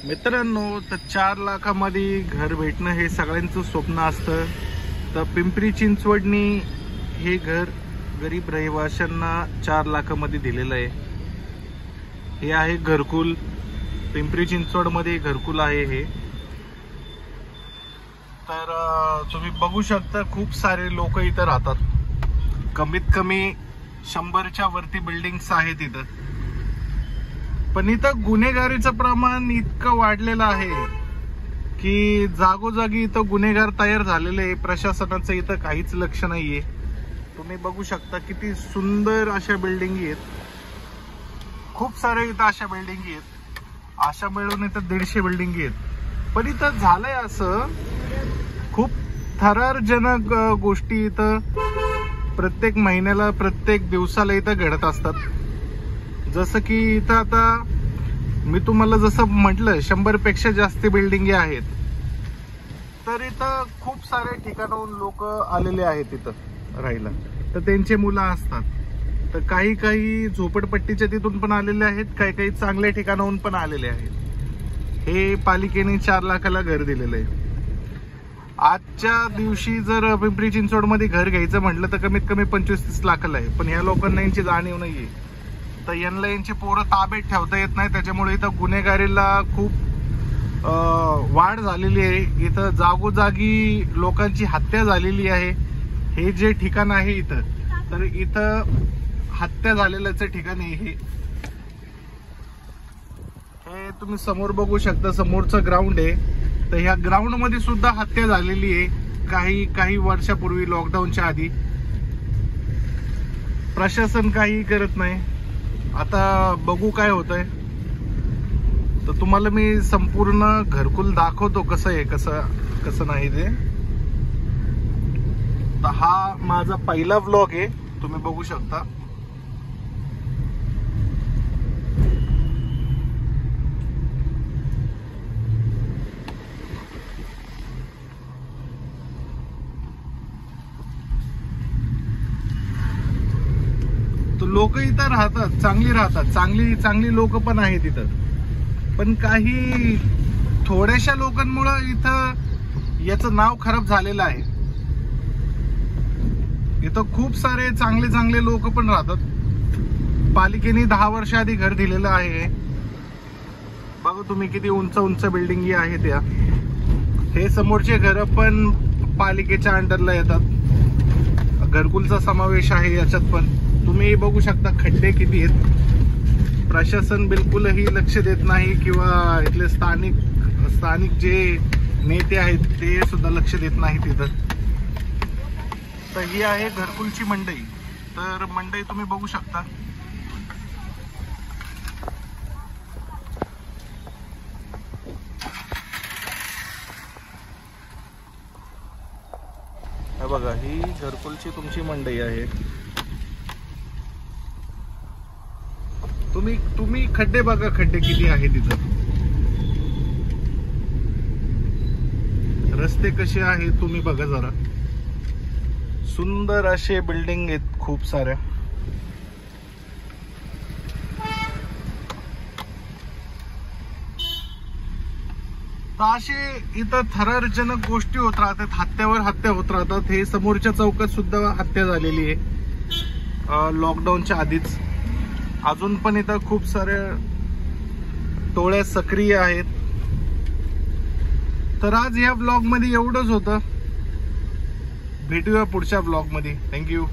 मित्रांनो, तर 4 लाखामध्ये घर भेटणं हे सगळ्यांचं स्वप्न असतं. तर पिंपरी चिंचवडनी हे घर गरीब रहिवाशांना 4 लाखामध्ये दिलेलं आहे. हे आहे घरकुल. पिंपरी चिंचवडमध्ये घरकुल आहे हे. तर तुम्ही बघू शकता खूप सारे लोक इथं राहतात. कमीत कमी 100च्या वरती बिल्डिंग्स आहेत इथं. पण इथं गुन्हेगारीचं प्रमाण इतकं वाढलेलं आहे की जागोजागी इथं गुन्हेगार तयार झालेले आहे. प्रशासनाचं इथं काहीच लक्ष नाहीये. तुम्ही बघू शकता किती सुंदर अशा बिल्डिंग आहेत. खूप सारे इथं अशा बिल्डिंग आहेत. अशा मिळून इथं 150 बिल्डिंग आहेत. पण इथं झालंय असं, खूप थरारजनक गोष्टी इथं प्रत्येक महिन्याला प्रत्येक दिवसाला इथं घडत असतात. जसं की इथं आता मी तुम्हाला जसं म्हटलं 100पेक्षा जास्त बिल्डिंगी आहेत. तर इथं खूप सारे ठिकाणाहून लोक आलेले आहेत इथं राहायला. तर त्यांचे मुलं असतात. तर काही काही झोपडपट्टीच्या तिथून पण आलेले आहेत, काही काही चांगल्या ठिकाणाहून पण आलेले आहेत. हे पालिकेने 4 लाखाला घर दिलेलं आहे. आजच्या दिवशी जर पिंपरी चिंचवडमध्ये घर घ्यायचं म्हटलं तर कमीत कमी 25-30 लाखाला आहे. पण ह्या लोकांना यांची जाणीव नाहीये. तर यांना यांची पोरं ताब्यात ठेवता येत नाही. त्याच्यामुळे इथं गुन्हेगारीला खूप वाढ झालेली आहे. इथं जागोजागी लोकांची हत्या झालेली आहे. हे जे ठिकाण आहे इथं, तर इथं हत्या झालेल्याचं ठिकाण आहे हे. तुम्ही समोर बघू शकता, समोरचं ग्राउंड आहे. तर ह्या ग्राउंड मध्ये सुद्धा हत्या झालेली आहे काही वर्षापूर्वी, लॉकडाऊनच्या आधी. प्रशासन काही करत नाही. आता बघू काय होतंय. तर तुम्हाला मी संपूर्ण घरकुल दाखवतो कसं आहे कसं नाही ते. तर हा माझा पहिला व्लॉग आहे, तुम्ही बघू शकता. लोक इथं राहतात, चांगली राहतात, चांगली लोक पण आहेत इथं. पण काही थोड्याशा लोकांमुळे इथं याचं नाव खराब झालेलं आहे. इथं खूप सारे चांगले लोक पण राहतात. पालिकेने 10 वर्ष आधी घर दिलेलं आहे. बघा तुम्ही किती उंच बिल्डिंगी आहेत या. हे समोरचे घर पण पालिकेच्या अंडरला येतात. घरकुलचा समावेश आहे याच्यात पण. तुम्ही बघू शकता खड्डे किती आहेत. प्रशासन बिलकुलही लक्ष देत नाही, किंवा इथले स्थानिक जे नेते आहेत ते सुद्धा लक्ष देत नाहीत इथं. तर ही आहे घरकुलची मंडई. तर मंडई तुम्ही बघू शकता. हे बघा, ही घरकुलची तुमची मंडई आहे. तुम्ही खड्डे बघा, खड्डे किती आहे तिथं. रस्ते कसे आहेत तुम्ही बघा जरा. सुंदर असे बिल्डिंग आहेत खूप साऱ्या. तर असे इथं थरारजनक गोष्टी होत राहतात. हत्यावर हत्या होत राहतात. हे समोरच्या चौकात सुद्धा हत्या झालेली आहे लॉकडाऊनच्या आधीच. अजून पण इथं खूप साऱ्या टोळ्या सक्रिय आहेत. तर आज ह्या ब्लॉग मध्ये एवढंच होतं. भेटूया पुढच्या ब्लॉग मध्ये. थँक्यू.